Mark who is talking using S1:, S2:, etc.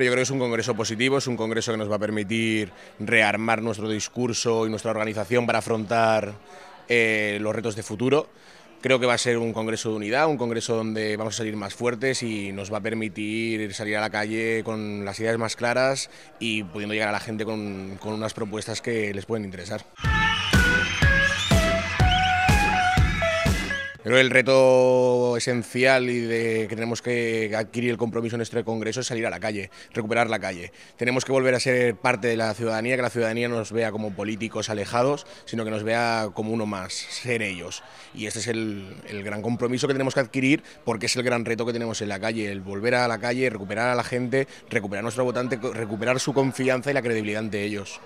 S1: Hombre, yo creo que es un congreso positivo, es un congreso que nos va a permitir rearmar nuestro discurso y nuestra organización para afrontar los retos de futuro. Creo que va a ser un congreso de unidad, un congreso donde vamos a salir más fuertes y nos va a permitir salir a la calle con las ideas más claras y pudiendo llegar a la gente con unas propuestas que les pueden interesar. Creo que el reto esencial y que tenemos que adquirir el compromiso en este congreso es salir a la calle, recuperar la calle. Tenemos que volver a ser parte de la ciudadanía, que la ciudadanía no nos vea como políticos alejados, sino que nos vea como uno más, ser ellos. Y este es el gran compromiso que tenemos que adquirir porque es el gran reto que tenemos en la calle, el volver a la calle, recuperar a la gente, recuperar a nuestro votante, recuperar su confianza y la credibilidad ante ellos.